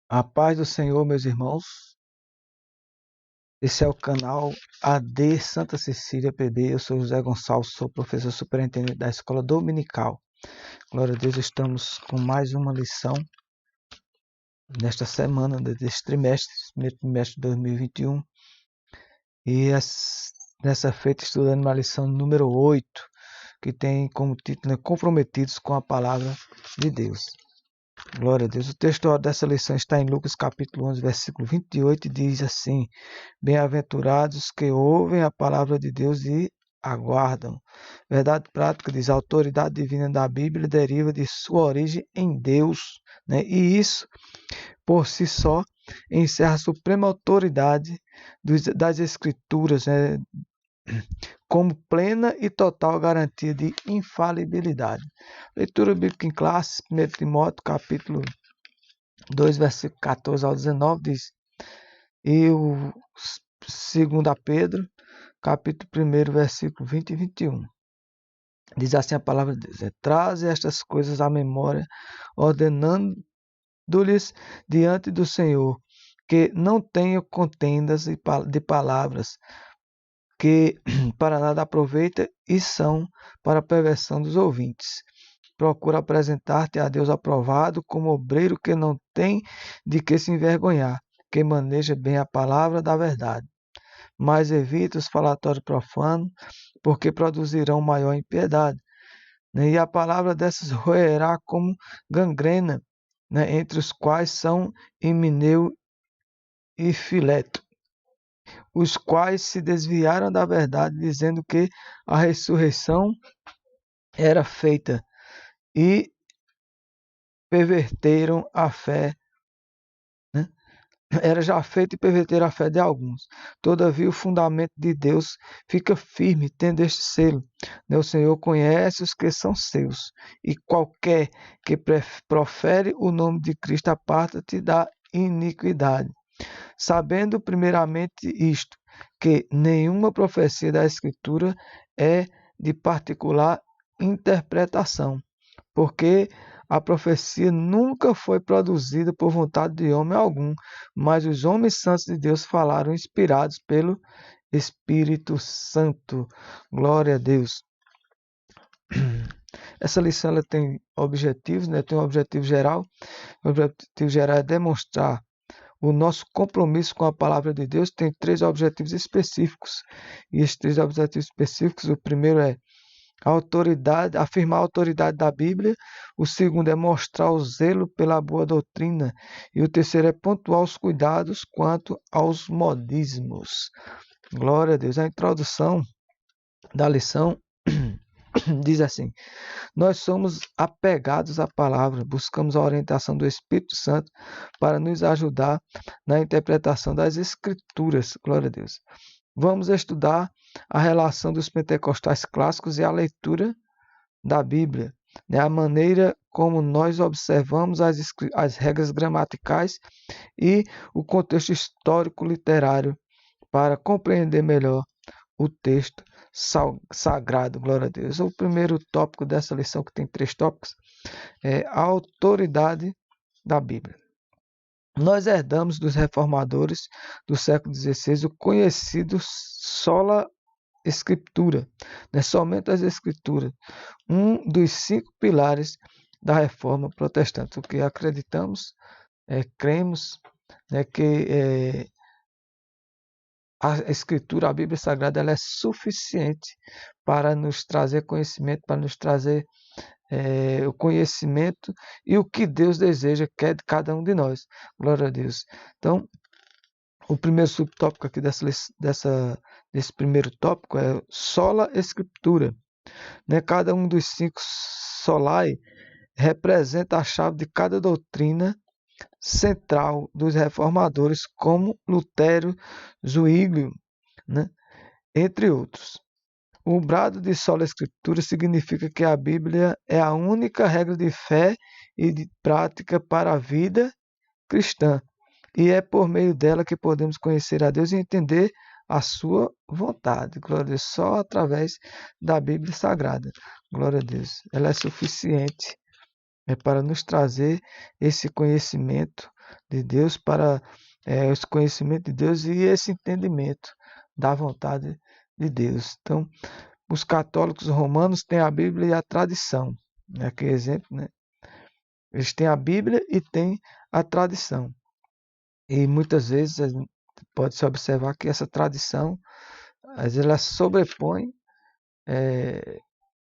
A paz do Senhor, meus irmãos. Esse é o canal AD Santa Cecília PB. Eu sou José Gonçalves, sou professor superintendente da Escola Dominical. Glória a Deus, estamos com mais uma lição nesta semana, deste trimestre, primeiro trimestre de 2021. E nessa feita estudando uma lição número 8, que tem como título Comprometidos com a Palavra de Deus. Glória a Deus. O texto dessa lição está em Lucas capítulo 11, versículo 28, e diz assim: Bem-aventurados que ouvem a palavra de Deus e aguardam. Verdade prática, diz, a autoridade divina da Bíblia deriva de sua origem em Deus, né? E isso, por si só, encerra a suprema autoridade das Escrituras, né? Como plena e total garantia de infalibilidade. Leitura bíblica em classe, 1 Timóteo, capítulo 2, versículo 14 ao 19, diz, e o 2 Pedro, capítulo 1, versículo 20 e 21. Diz assim a palavra de Deus: traze estas coisas à memória, ordenando-lhes diante do Senhor, que não tenham contendas de palavras, que para nada aproveita e são para a perversão dos ouvintes. Procura apresentar-te a Deus aprovado como obreiro que não tem de que se envergonhar, que maneja bem a palavra da verdade. Mas evita os falatórios profanos, porque produzirão maior impiedade. E a palavra dessas roerá como gangrena, entre os quais são Himeneu e Fileto, os quais se desviaram da verdade, dizendo que a ressurreição era feita, e perverteram a fé, era já feita e perverteram a fé de alguns. Todavia o fundamento de Deus fica firme, tendo este selo: o Senhor conhece os que são seus, e qualquer que profere o nome de Cristo aparta-te da iniquidade. Sabendo primeiramente isto, que nenhuma profecia da Escritura é de particular interpretação, porque a profecia nunca foi produzida por vontade de homem algum, mas os homens santos de Deus falaram inspirados pelo Espírito Santo. Glória a Deus. Essa lição ela tem objetivos, tem um objetivo geral. O objetivo geral é demonstrar o nosso compromisso com a palavra de Deus. Tem 3 objetivos específicos. E esses 3 objetivos específicos, o primeiro é afirmar a autoridade da Bíblia. O segundo é mostrar o zelo pela boa doutrina. E o terceiro é pontuar os cuidados quanto aos modismos. Glória a Deus. A introdução da lição diz assim: nós somos apegados à palavra, buscamos a orientação do Espírito Santo para nos ajudar na interpretação das Escrituras. Glória a Deus. Vamos estudar a relação dos pentecostais clássicos e a leitura da Bíblia, a maneira como nós observamos as regras gramaticais e o contexto histórico-literário para compreender melhor o texto sagrado. Glória a Deus. O primeiro tópico dessa lição, que tem 3 tópicos, é a autoridade da Bíblia. Nós herdamos dos reformadores do século XVI o conhecido sola Escritura, somente as Escrituras, um dos 5 pilares da reforma protestante. O que acreditamos, cremos, que a Escritura, a Bíblia Sagrada, ela é suficiente para nos trazer conhecimento, para nos trazer o conhecimento e o que Deus deseja, quer de cada um de nós. Glória a Deus. Então, o primeiro subtópico aqui desse primeiro tópico é sola Escritura. Cada um dos 5 solai representa a chave de cada doutrina central dos reformadores, como Lutero, Zwinglio, entre outros. O brado de sola Escritura significa que a Bíblia é a única regra de fé e de prática para a vida cristã, e é por meio dela que podemos conhecer a Deus e entender a sua vontade. Glória a Deus. Só através da Bíblia Sagrada. Glória a Deus. Ela é suficiente para nos trazer esse conhecimento de Deus, para esse conhecimento de Deus e esse entendimento da vontade de Deus. Então, os católicos romanos têm a Bíblia e a tradição, né? Que exemplo, né? Eles têm a Bíblia e têm a tradição. E muitas vezes pode-se observar que essa tradição, às vezes, ela sobrepõe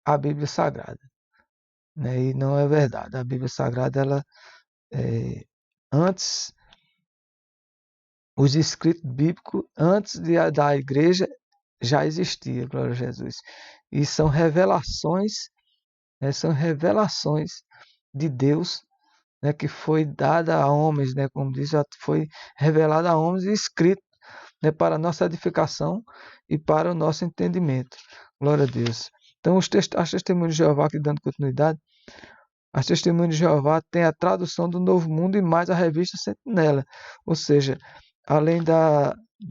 a Bíblia Sagrada, né? E não é verdade. A Bíblia Sagrada, ela antes, os escritos bíblicos, antes da igreja, já existia, glória a Jesus. E são revelações de Deus, né, que foi dada a homens, né, como diz, já foi revelada a homens e escrito, né, para a nossa edificação e para o nosso entendimento. Glória a Deus. Então, as testemunhas de Jeová, aqui dando continuidade, as testemunhas de Jeová têm a tradução do Novo Mundo e mais a revista Sentinela. Ou seja, além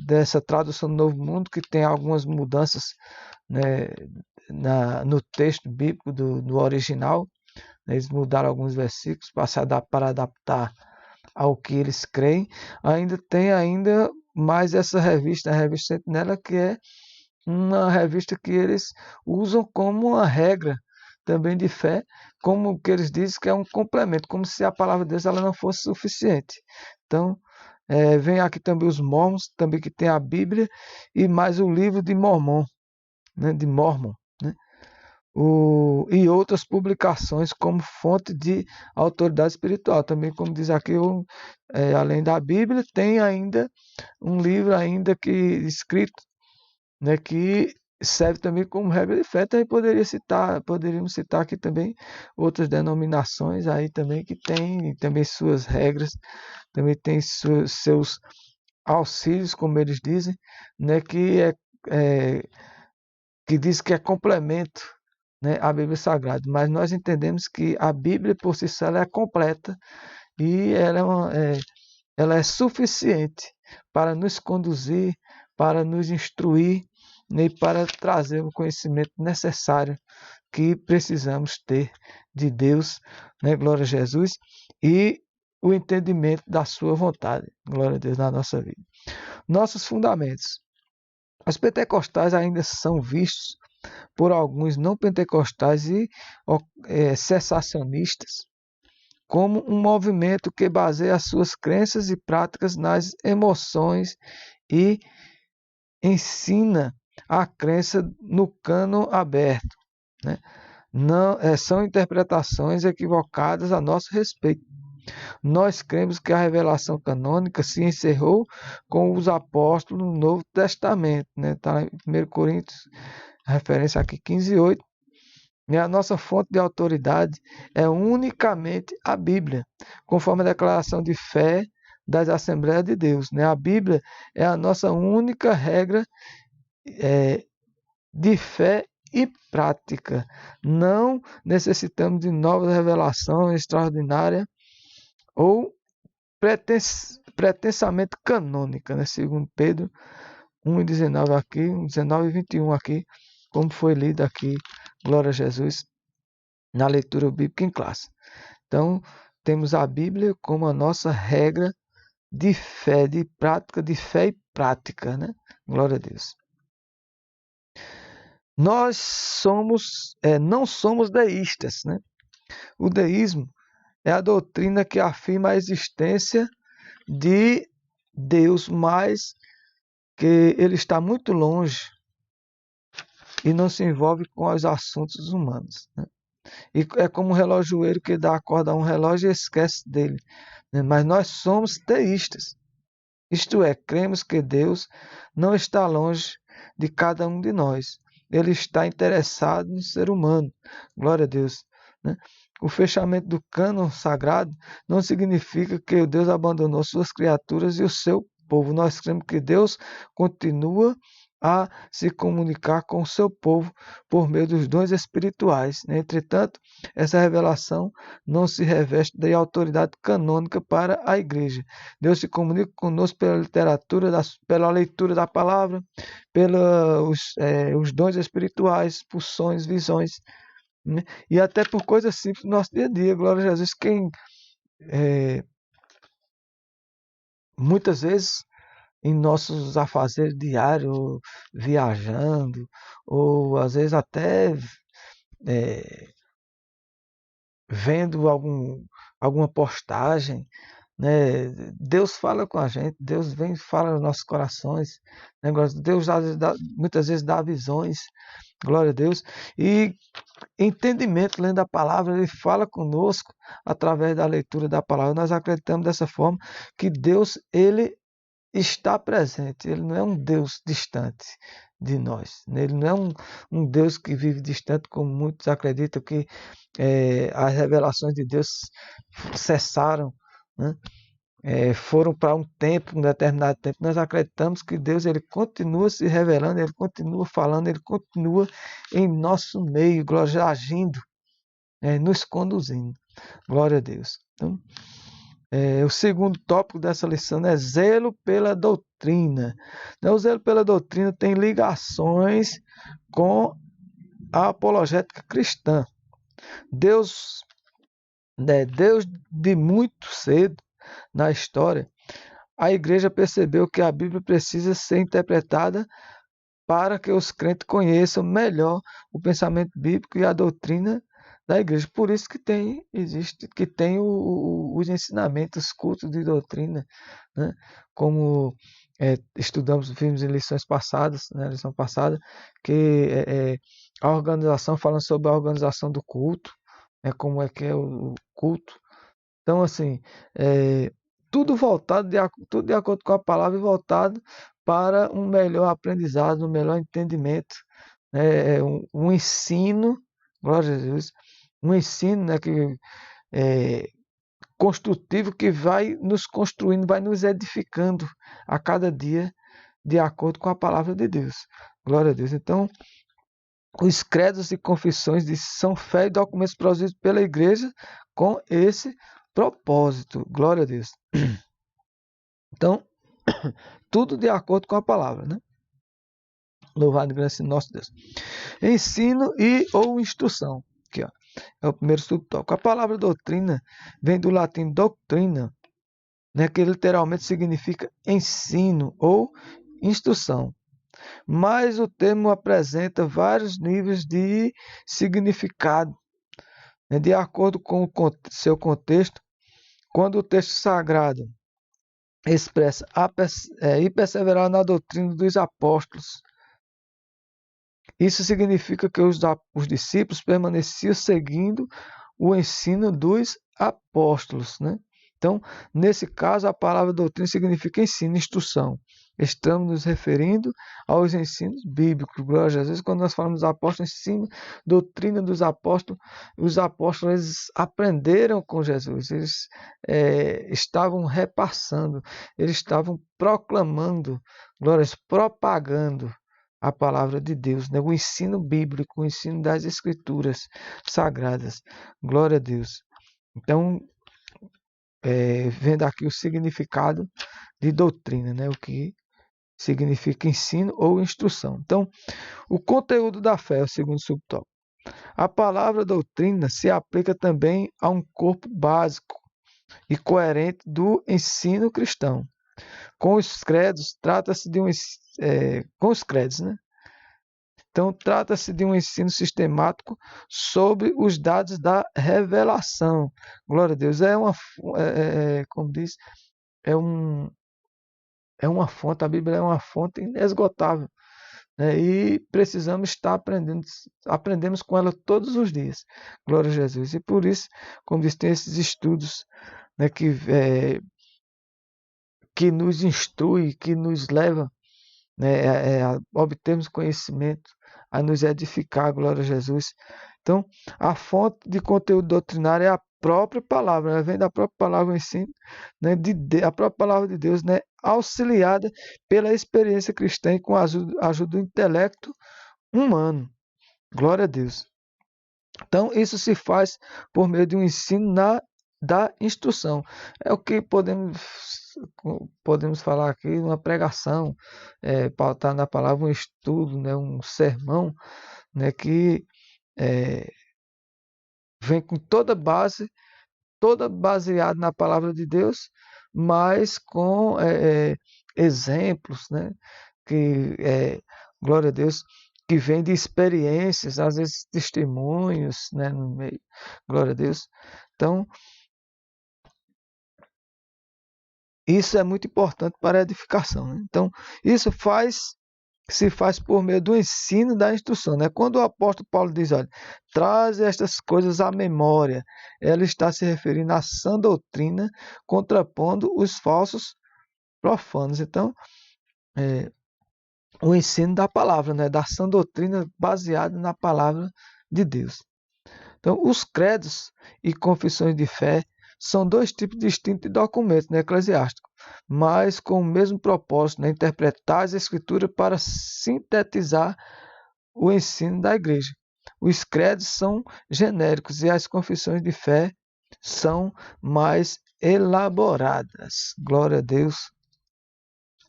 dessa tradução do Novo Mundo, que tem algumas mudanças, né, no texto bíblico do original, né, eles mudaram alguns versículos para adaptar ao que eles creem. Ainda tem mais essa revista, a revista Sentinela, que é uma revista que eles usam como uma regra também de fé, como que eles dizem que é um complemento, como se a palavra de Deus ela não fosse suficiente. Então, vem aqui também os Mormons, também que tem a Bíblia e mais o livro de Mormon, né, de Mormon, né, e outras publicações como fonte de autoridade espiritual. Também, como diz aqui, além da Bíblia, tem ainda um livro ainda que escrito, né, que serve também como regra de fé. Também poderíamos citar aqui também outras denominações aí também que têm também suas regras, também tem seus auxílios, como eles dizem, né, é, que diz que é complemento, né, à Bíblia Sagrada. Mas nós entendemos que a Bíblia por si só ela é completa e ela é suficiente para nos conduzir, para nos instruir, né, e para trazer o conhecimento necessário que precisamos ter de Deus, né, glória a Jesus, e o entendimento da sua vontade, glória a Deus, na nossa vida. Nossos fundamentos. Os pentecostais ainda são vistos por alguns não pentecostais e cessacionistas como um movimento que baseia as suas crenças e práticas nas emoções e ensina a crença no cânon aberto, né? Não, são interpretações equivocadas a nosso respeito. Nós cremos que a revelação canônica se encerrou com os apóstolos no Novo Testamento, né? Tá em 1 Coríntios, referência aqui 15:8. E a nossa fonte de autoridade é unicamente a Bíblia, conforme a declaração de fé das Assembleias de Deus, né? A Bíblia é a nossa única regra de fé e prática. Não necessitamos de novas revelações extraordinárias ou pretensamente canônica, né? Segundo Pedro 1:19 aqui, 19:21 aqui, como foi lido aqui, glória a Jesus, na leitura bíblica em classe. Então, temos a Bíblia como a nossa regra de fé, de fé e prática, né? Glória a Deus. Nós não somos deístas, né? O deísmo é a doutrina que afirma a existência de Deus, mas que ele está muito longe e não se envolve com os assuntos humanos, né? E é como um relojoeiro que dá a corda a um relógio e esquece dele, né? Mas nós somos teístas. Isto é, cremos que Deus não está longe de cada um de nós. Ele está interessado no ser humano. Glória a Deus, né? O fechamento do cânon sagrado não significa que Deus abandonou suas criaturas e o seu povo. Nós cremos que Deus continua a se comunicar com o seu povo por meio dos dons espirituais, né? Entretanto, essa revelação não se reveste de autoridade canônica para a igreja. Deus se comunica conosco pela literatura, pela leitura da palavra, pelos os dons espirituais, por sonhos, visões, né? E até por coisas simples do nosso dia a dia. Glória a Jesus. muitas vezes em nossos afazeres diários, viajando, ou às vezes até é, vendo alguma postagem, né? Deus fala com a gente, Deus vem e fala nos nossos corações, né? Deus muitas vezes dá visões, glória a Deus, e entendimento lendo a palavra, Ele fala conosco através da leitura da palavra. Nós acreditamos dessa forma que Deus, Ele está presente, Ele não é um Deus distante de nós, Ele não é um Deus que vive distante, como muitos acreditam que as revelações de Deus cessaram, né? Foram para um tempo, um determinado tempo. Nós acreditamos que Deus, Ele continua se revelando, Ele continua falando, Ele continua em nosso meio, glória, agindo, nos conduzindo. Glória a Deus. Então, o segundo tópico dessa lição é zelo pela doutrina. O zelo pela doutrina tem ligações com a apologética cristã. Deus de muito cedo na história, a igreja percebeu que a Bíblia precisa ser interpretada para que os crentes conheçam melhor o pensamento bíblico e a doutrina da igreja. Por isso que tem os ensinamentos, os cultos de doutrina, né? Como vimos em lições passadas, né? Lição passada, que a organização, falando sobre a organização do culto, como é que é o culto. Então, assim, tudo de acordo com a palavra e voltado para um melhor aprendizado, um melhor entendimento, né? Um ensino, glória a Deus, um ensino, né, construtivo, que vai nos construindo, vai nos edificando a cada dia de acordo com a palavra de Deus. Glória a Deus. Então, os credos e confissões são fé e documentos produzidos pela igreja com esse propósito. Glória a Deus. Então, tudo de acordo com a palavra, né? Louvado e grande nosso Deus. Ensino e ou instrução. Aqui, ó, é o primeiro subtópico. A palavra doutrina vem do latim doctrina, né, que literalmente significa ensino ou instrução. Mas o termo apresenta vários níveis de significado, né, de acordo com o seu contexto. Quando o texto sagrado expressa e perseverar na doutrina dos apóstolos, isso significa que os discípulos permaneciam seguindo o ensino dos apóstolos, né? Então, nesse caso, a palavra doutrina significa ensino, instrução. Estamos nos referindo aos ensinos bíblicos. Glória a Jesus. Quando nós falamos dos apóstolos, ensino, doutrina dos apóstolos, os apóstolos eles aprenderam com Jesus. Eles estavam repassando, eles estavam proclamando, glórias, propagando a palavra de Deus, né? O ensino bíblico, o ensino das escrituras sagradas. Glória a Deus. Então, vendo aqui o significado de doutrina, né? O que significa ensino ou instrução. Então, o conteúdo da fé é o segundo subtópico. A palavra doutrina se aplica também a um corpo básico e coerente do ensino cristão. Com os credos, trata-se de com os credos, né? Então, trata-se de um ensino sistemático sobre os dados da revelação. Glória a Deus. Como diz, é, um, é uma fonte, a Bíblia é uma fonte inesgotável, né? E precisamos estar aprendemos com ela todos os dias. Glória a Jesus. E por isso, como diz, tem esses estudos, né, que nos instrui, que nos leva, né, a obtermos conhecimento, a nos edificar, glória a Jesus. Então, a fonte de conteúdo doutrinário é a própria palavra, ela vem da própria palavra, o ensino, né, a própria palavra de Deus, né, auxiliada pela experiência cristã e com a ajuda do intelecto humano. Glória a Deus. Então, isso se faz por meio de um ensino da instrução. É o que podemos falar aqui, uma pregação, pautar na palavra, um estudo, né, um sermão, né, que vem com toda baseado na palavra de Deus, mas com exemplos, né? Que, glória a Deus, que vem de experiências, às vezes testemunhos, né? No meio, glória a Deus. Então, isso é muito importante para a edificação, né? Então, isso se faz por meio do ensino da instrução, né? Quando o apóstolo Paulo diz, olha, traz estas coisas à memória, ela está se referindo à sã doutrina, contrapondo os falsos profanos. Então, o ensino da palavra, né? Da sã doutrina baseada na palavra de Deus. Então, os credos e confissões de fé são dois tipos distintos de documentos, né, eclesiásticos, mas com o mesmo propósito, né, interpretar as escrituras para sintetizar o ensino da igreja. Os credos são genéricos e as confissões de fé são mais elaboradas. Glória a Deus.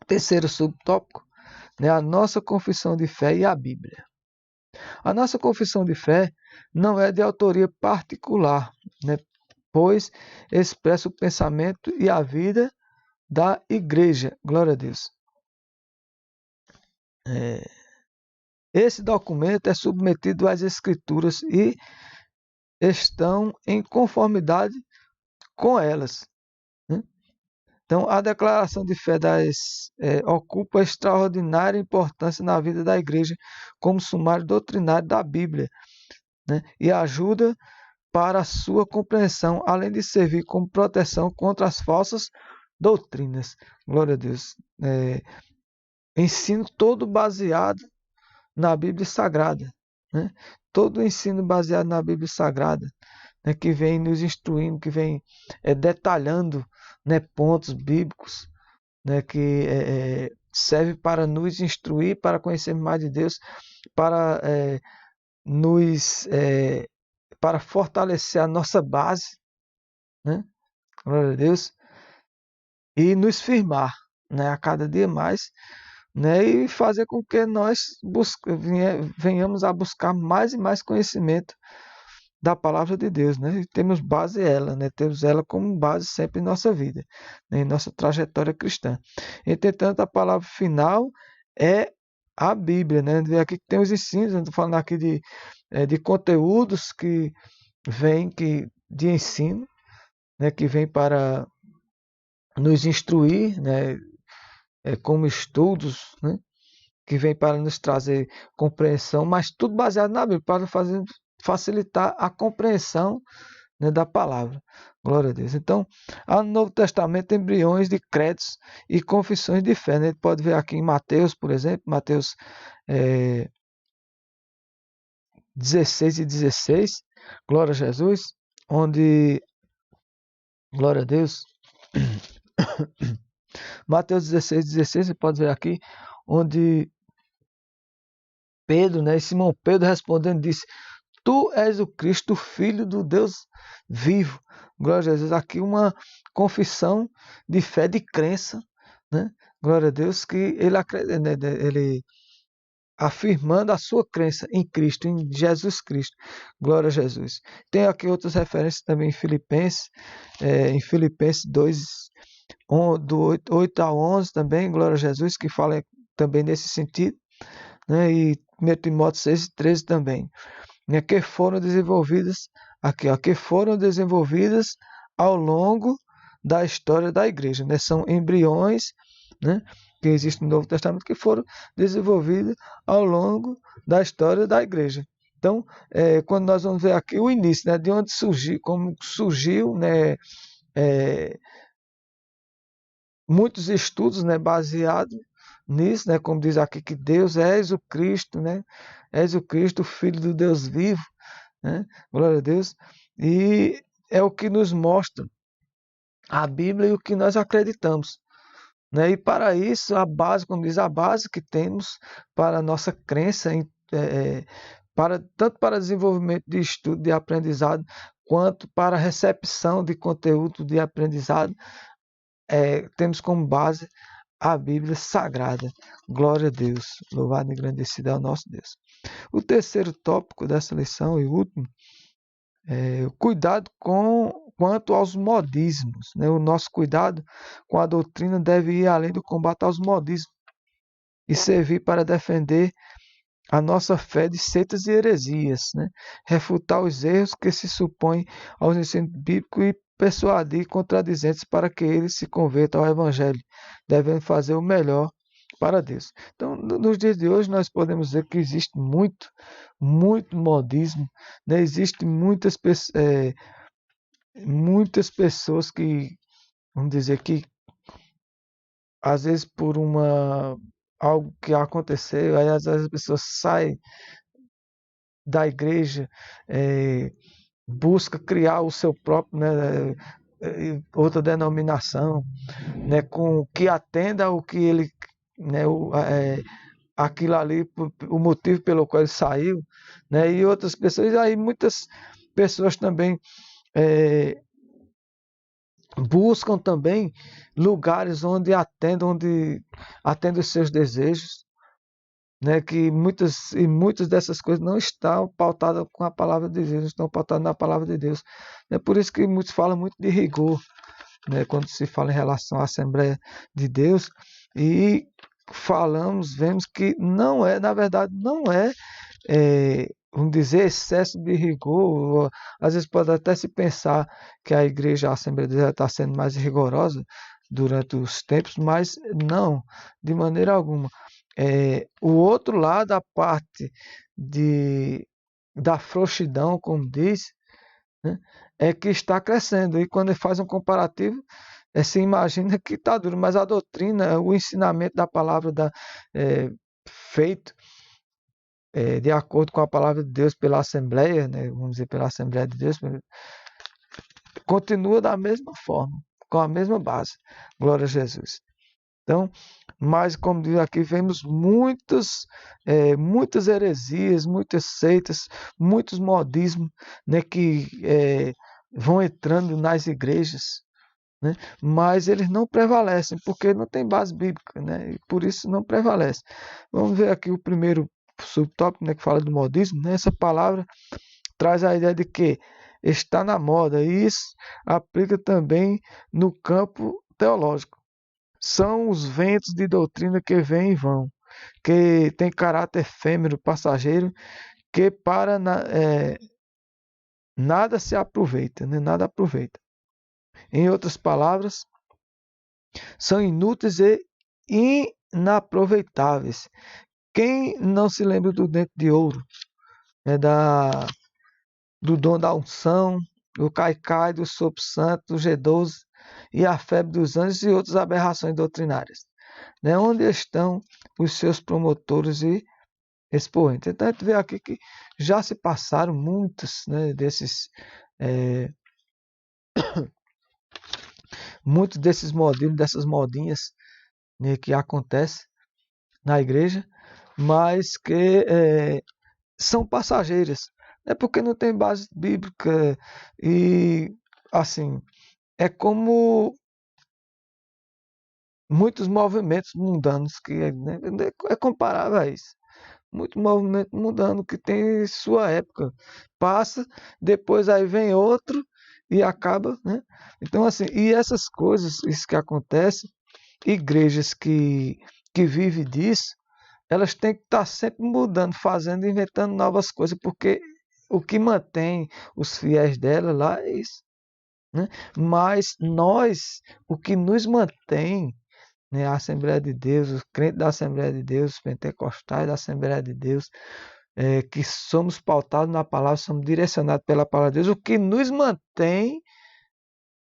Terceiro subtópico, né, a nossa confissão de fé e a Bíblia. A nossa confissão de fé não é de autoria particular, né, pois expressa o pensamento e a vida da igreja. Glória a Deus. Esse documento é submetido às Escrituras e estão em conformidade com elas, né? Então, a declaração de fé ocupa extraordinária importância na vida da igreja como sumário doutrinário da Bíblia, né? E ajuda para a sua compreensão, além de servir como proteção contra as falsas doutrinas. Glória a Deus. Ensino todo baseado na Bíblia Sagrada, né? Todo ensino baseado na Bíblia Sagrada, né? Que vem nos instruindo, que vem detalhando, né, pontos bíblicos, né? Que serve para nos instruir, para conhecer mais de Deus, para nos para fortalecer a nossa base, né? Glória a Deus, e nos firmar, né, a cada dia mais, né, e fazer com que nós venhamos a buscar mais e mais conhecimento da palavra de Deus, né? E temos base ela, né? Temos ela como base sempre em nossa vida, né? Em nossa trajetória cristã. Entretanto, a palavra final é a Bíblia, né? Aqui tem os ensinos, estou falando aqui de conteúdos que vêm de ensino, né? Que vem para nos instruir, né? Como estudos, né? Que vem para nos trazer compreensão, mas tudo baseado na Bíblia, para facilitar a compreensão, né, da palavra. Glória a Deus. Então, há no Novo Testamento embriões de credos e confissões de fé, né? A gente pode ver aqui em Mateus, por exemplo, Mateus 16 e 16, glória a Jesus, onde, glória a Deus, Mateus 16, 16, você pode ver aqui, onde Pedro, né, Simão Pedro respondendo disse, tu és o Cristo, Filho do Deus vivo. Glória a Jesus. Aqui uma confissão de fé, de crença, né? Glória a Deus, que ele afirmando a sua crença em Cristo, em Jesus Cristo. Glória a Jesus. Tem aqui outras referências também em Filipenses 2, do 8 a 11 também, glória a Jesus, que fala também nesse sentido, né? E 1 Timóteo 6, 13 também, né? Que foram desenvolvidas aqui, ó, que foram desenvolvidas ao longo da história da igreja, né? São embriões, né, que existem no Novo Testamento que foram desenvolvidos ao longo da história da igreja. Então, quando nós vamos ver aqui o início, né, de onde surgiu, como surgiu, né, muitos estudos, né, baseados nisso, né, como diz aqui que Deus és o Cristo, né, és o Cristo, Filho do Deus vivo, né, glória a Deus, e é o que nos mostra a Bíblia e o que nós acreditamos, né, e para isso a base, como diz, a base que temos para a nossa crença, tanto para desenvolvimento de estudo, de aprendizado, quanto para recepção de conteúdo de aprendizado, temos como base a Bíblia Sagrada. Glória a Deus. Louvado e engrandecido é o nosso Deus. O terceiro tópico dessa lição e último é o cuidado com quanto aos modismos, né? O nosso cuidado com a doutrina deve ir além do combate aos modismos e servir para defender a nossa fé de seitas e heresias, né? Refutar os erros que se supõem aos ensinos bíblicos e persuadir contradizentes para que eles se convertam ao Evangelho, devendo fazer o melhor para Deus. Então, nos dias de hoje, nós podemos dizer que existe muito modismo, né? Existem muitas pessoas que, vamos dizer que, às vezes por algo que aconteceu, aí às vezes as pessoas saem da igreja, eh, busca criar o seu próprio, né, outra denominação, né, com que atenda ao que ele, né, aquilo ali, o motivo pelo qual ele saiu, né, e outras pessoas, aí muitas pessoas também buscam também lugares onde atendem os seus desejos, né, que muitas dessas coisas não estão pautadas com a palavra de Deus, não estão pautadas na palavra de Deus. É por isso que muitos falam muito de rigor, né, quando se fala em relação à Assembleia de Deus, e vemos que não é, na verdade, não é, vamos dizer, excesso de rigor. Ou, às vezes pode até se pensar que a igreja, a Assembleia de Deus, está sendo mais rigorosa durante os tempos, mas não, de maneira alguma. O outro lado, a parte da frouxidão, como diz, né, é que está crescendo. E quando ele faz um comparativo, se imagina que está duro, mas a doutrina, o ensinamento da palavra feito de acordo com a palavra de Deus pela Assembleia, né, vamos dizer, pela Assembleia de Deus, continua da mesma forma, com a mesma base. Glória a Jesus. Então, mas como diz aqui, vemos muitas heresias, muitas seitas, muitos modismos, né, que vão entrando nas igrejas, né, mas eles não prevalecem, porque não tem base bíblica, né, e por isso não prevalece. Vamos ver aqui o primeiro subtópico, né, que fala do modismo, né, essa palavra traz a ideia de que está na moda, e isso aplica também no campo teológico. São os ventos de doutrina que vêm e vão, que tem caráter efêmero, passageiro, que nada se aproveita, né? Nada aproveita. Em outras palavras, são inúteis e inaproveitáveis. Quem não se lembra do dente de ouro, né? Do dom da unção, do caicai, do sopro santo, do G12 e a febre dos anjos e outras aberrações doutrinárias, né? Onde estão os seus promotores e expoentes? Então a gente vê aqui que já se passaram muitos, né, muitos desses modinhos, dessas modinhas, né, que acontecem na igreja, mas que são passageiras. É porque não tem base bíblica e assim é como muitos movimentos mundanos que né, é comparável a isso. Muito movimento mundano que tem sua época. Passa, depois aí vem outro e acaba, né? Então, assim, e essas coisas, isso que acontece, igrejas que vivem disso, elas têm que estar sempre mudando, fazendo, inventando novas coisas, porque o que mantém os fiéis dela lá é isso, né? Mas nós, o que nos mantém, né, a Assembleia de Deus, os crentes da Assembleia de Deus, os pentecostais da Assembleia de Deus, que somos pautados na palavra, somos direcionados pela palavra de Deus, o que nos mantém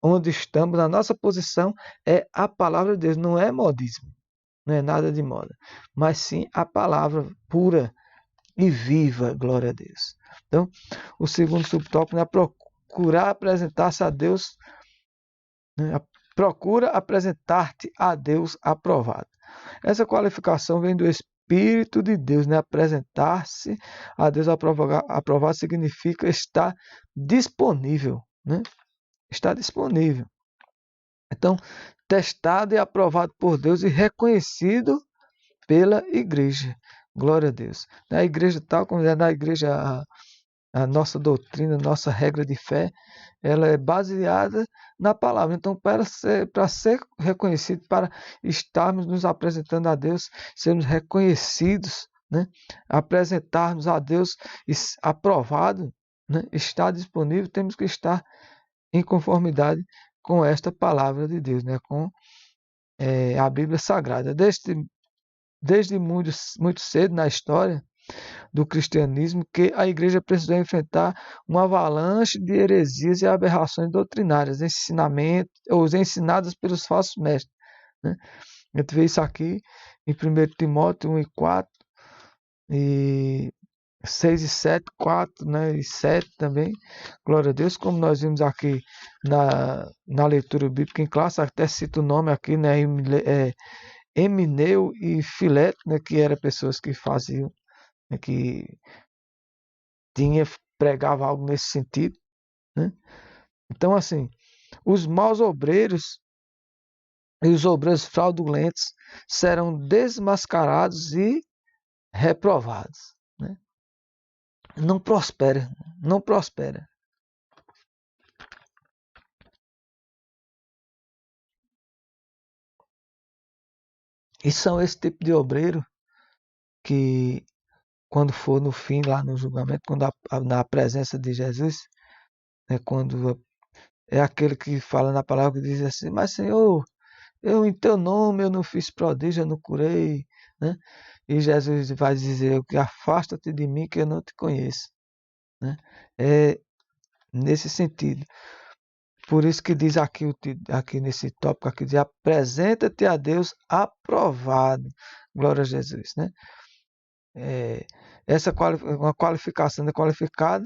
onde estamos, na nossa posição, é a palavra de Deus, não é modismo, não é nada de moda, mas sim a palavra pura e viva, glória a Deus. Então, o segundo subtópico é procurar apresentar-se a Deus, né, procura apresentar-te a Deus aprovado. Essa qualificação vem do Espírito de Deus, né? Apresentar-se a Deus aprovado significa estar disponível, né? Está disponível. Então, testado e aprovado por Deus e reconhecido pela igreja. Glória a Deus. Na igreja tal, como é na igreja a nossa doutrina, a nossa regra de fé, ela é baseada na palavra. Então, para ser reconhecido, para estarmos nos apresentando a Deus, sermos reconhecidos, né? Apresentarmos a Deus aprovado, né? Está disponível, temos que estar em conformidade com esta palavra de Deus, né? Com a Bíblia Sagrada. Desde muito cedo na história do cristianismo, que a igreja precisou enfrentar uma avalanche de heresias e aberrações doutrinárias, ensinadas pelos falsos mestres, né? A gente vê isso aqui em 1 Timóteo 1 e 4, e 6 e 7, 4, né, e 7 também. Glória a Deus, como nós vimos aqui na leitura bíblica em classe, até cita o nome aqui, né, Emineu e Fileto, né, que eram pessoas que faziam, né, que pregava algo nesse sentido, né? Então, assim, os maus obreiros e os obreiros fraudulentos serão desmascarados e reprovados, né? Não prospera, não prospera. E são esse tipo de obreiro que, quando for no fim, lá no julgamento, quando na presença de Jesus, né, quando é aquele que fala na palavra que diz assim: mas Senhor, eu em teu nome eu não fiz prodígio, eu não curei, né? E Jesus vai dizer: afasta-te de mim que eu não te conheço, né? É nesse sentido. Por isso que diz aqui nesse tópico aqui, diz: apresenta-te a Deus aprovado. Glória a Jesus, né? Essa uma qualificação qualificada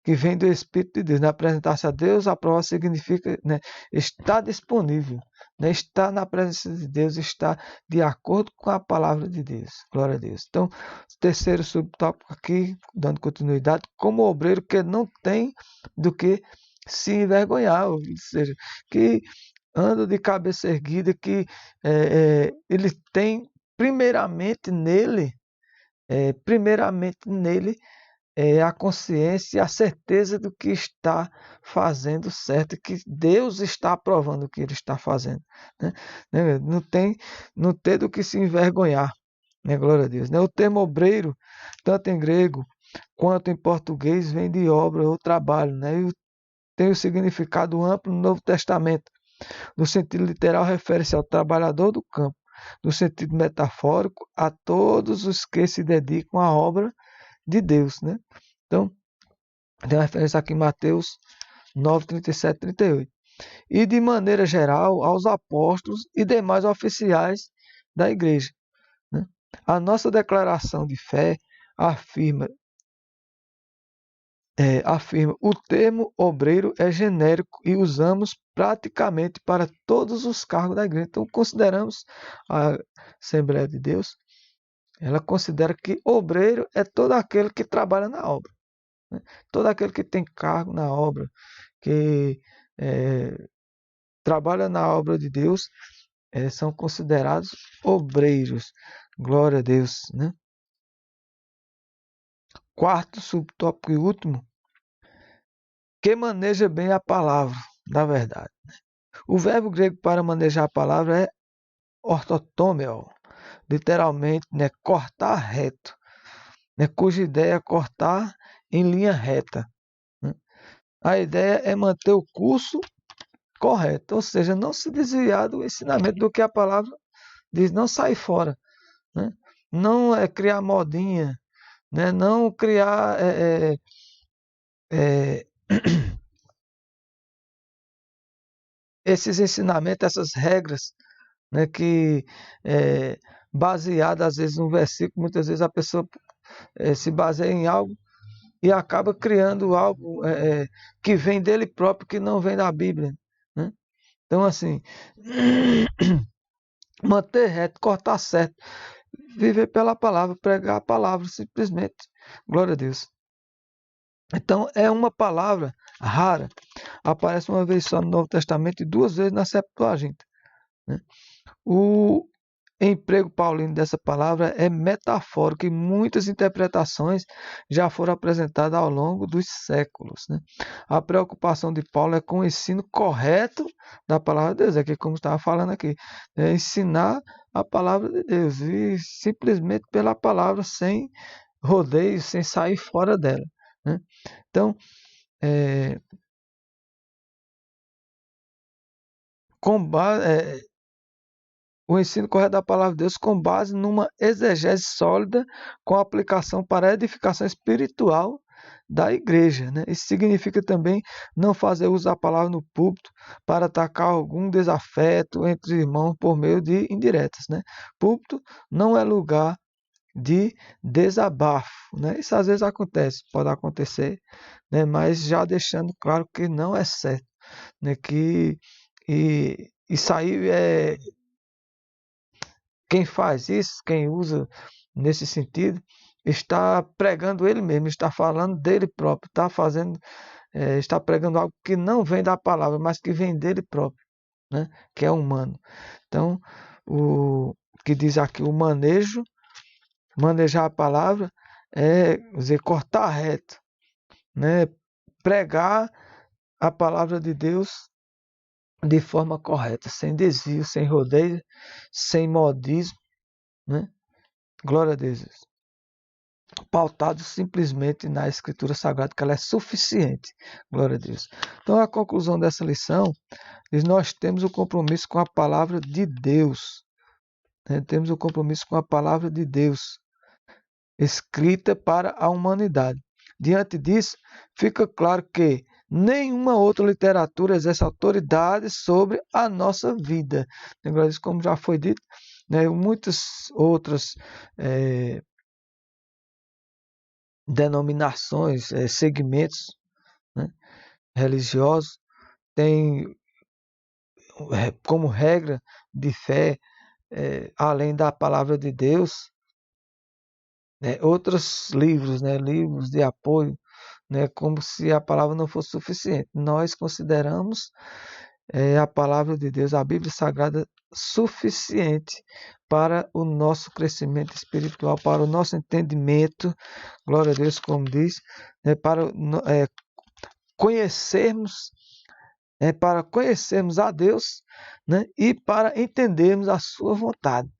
que vem do Espírito de Deus, né? Apresentar-se a Deus, a prova significa, né, estar disponível, né? Estar na presença de Deus, estar de acordo com a palavra de Deus. Glória a Deus. Então, terceiro subtópico aqui, dando continuidade, como obreiro que não tem do que se envergonhar, ou seja, que anda de cabeça erguida, que ele tem primeiramente nele a consciência e a certeza do que está fazendo certo, que Deus está aprovando o que ele está fazendo, né? Não tem do que se envergonhar, né? Glória a Deus, né? O termo obreiro, tanto em grego quanto em português, vem de obra ou trabalho, né? E tem o significado amplo no Novo Testamento. No sentido literal, refere-se ao trabalhador do campo. No sentido metafórico, a todos os que se dedicam à obra de Deus, né? Então, tem uma referência aqui em Mateus 9, 37, 38. E, de maneira geral, aos apóstolos e demais oficiais da igreja, né? A nossa declaração de fé afirma o termo obreiro é genérico e usamos praticamente para todos os cargos da igreja. Então, consideramos a Assembleia de Deus, ela considera que obreiro é todo aquele que trabalha na obra, né? Todo aquele que tem cargo na obra, que trabalha na obra de Deus, são considerados obreiros. Glória a Deus, né? Quarto subtópico e último, que maneja bem a palavra da verdade. O verbo grego para manejar a palavra é ortotomeo, literalmente, né, cortar reto, né, cuja ideia é cortar em linha reta, né? A ideia é manter o curso correto, ou seja, não se desviar do ensinamento do que a palavra diz, não sair fora, né? Não é criar modinha, né? Não criar é, esses ensinamentos, essas regras, né, que baseada às vezes no versículo, muitas vezes a pessoa se baseia em algo e acaba criando algo que vem dele próprio, que não vem da Bíblia, né? Então, assim, manter reto, cortar certo, viver pela palavra, pregar a palavra, simplesmente. Glória a Deus. Então, é uma palavra rara. Aparece uma vez só no Novo Testamento e duas vezes na Septuaginta, né? emprego paulino dessa palavra é metafórico e muitas interpretações já foram apresentadas ao longo dos séculos, né? A preocupação de Paulo é com o ensino correto da palavra de Deus, é que como estava falando aqui, é ensinar a palavra de Deus e simplesmente pela palavra, sem rodeio, sem sair fora dela, né? Então, é, com base, o ensino correto da palavra de Deus com base numa exegese sólida com aplicação para a edificação espiritual da igreja, né? Isso significa também não fazer uso da palavra no púlpito para atacar algum desafeto entre irmãos por meio de indiretas, né? Púlpito não é lugar de desabafo, né? Isso às vezes acontece, pode acontecer, né? Mas já deixando claro que não é certo, né? Que isso aí quem faz isso, quem usa nesse sentido, está pregando ele mesmo, está falando dele próprio, está pregando algo que não vem da palavra, mas que vem dele próprio, né? Que é humano. Então, o que diz aqui, o manejar a palavra é dizer, cortar reto, né? Pregar a palavra de Deus de forma correta, sem desvio, sem rodeio, sem modismo, né? Glória a Deus. Pautado simplesmente na Escritura Sagrada, que ela é suficiente. Glória a Deus. Então, a conclusão dessa lição diz: nós temos o compromisso com a palavra de Deus. Né? Temos o compromisso com a palavra de Deus, escrita para a humanidade. Diante disso, fica claro que nenhuma outra literatura exerce autoridade sobre a nossa vida. Glória a Deus, como já foi dito, né? Muitas outras denominações, segmentos, né, religiosos, têm como regra de fé, além da palavra de Deus, né, outros livros, né, livros de apoio, né, como se a palavra não fosse suficiente. Nós consideramos a palavra de Deus, a Bíblia Sagrada, suficiente para o nosso crescimento espiritual, para o nosso entendimento, glória a Deus, como diz, né, conhecermos, para conhecermos a Deus, né, e para entendermos a sua vontade.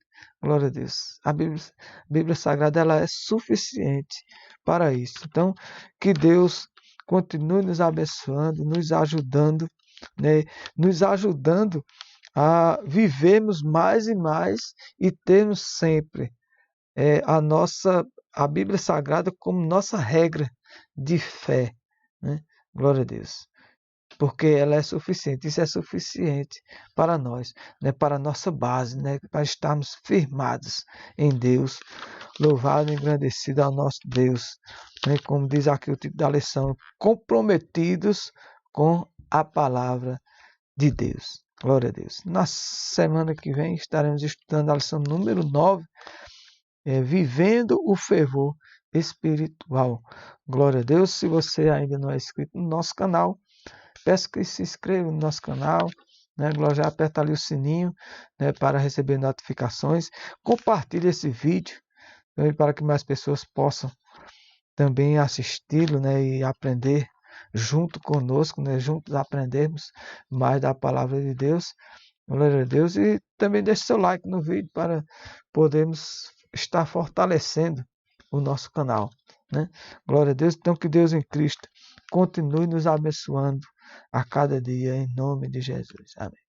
Glória a Deus. A Bíblia Sagrada, ela é suficiente para isso. Então, que Deus continue nos abençoando, né, nos ajudando a vivermos mais e mais e termos sempre a Bíblia Sagrada como nossa regra de fé, né? Glória a Deus. Porque ela é suficiente, isso é suficiente para nós, né? Para a nossa base, né? Para estarmos firmados em Deus, louvado e engrandecido ao nosso Deus, né? Como diz aqui o título da lição, comprometidos com a palavra de Deus. Glória a Deus. Na semana que vem estaremos estudando a lição número 9, vivendo o fervor espiritual. Glória a Deus. Se você ainda não é inscrito no nosso canal, peço que se inscreva no nosso canal, né? Já aperta ali o sininho, né, para receber notificações. Compartilhe esse vídeo, né, para que mais pessoas possam também assisti-lo, né, e aprender junto conosco, né, juntos aprendermos mais da palavra de Deus. Glória a Deus. E também deixe seu like no vídeo para podermos estar fortalecendo o nosso canal, né? Glória a Deus. Então, que Deus em Cristo continue nos abençoando a cada dia, em nome de Jesus. Amém.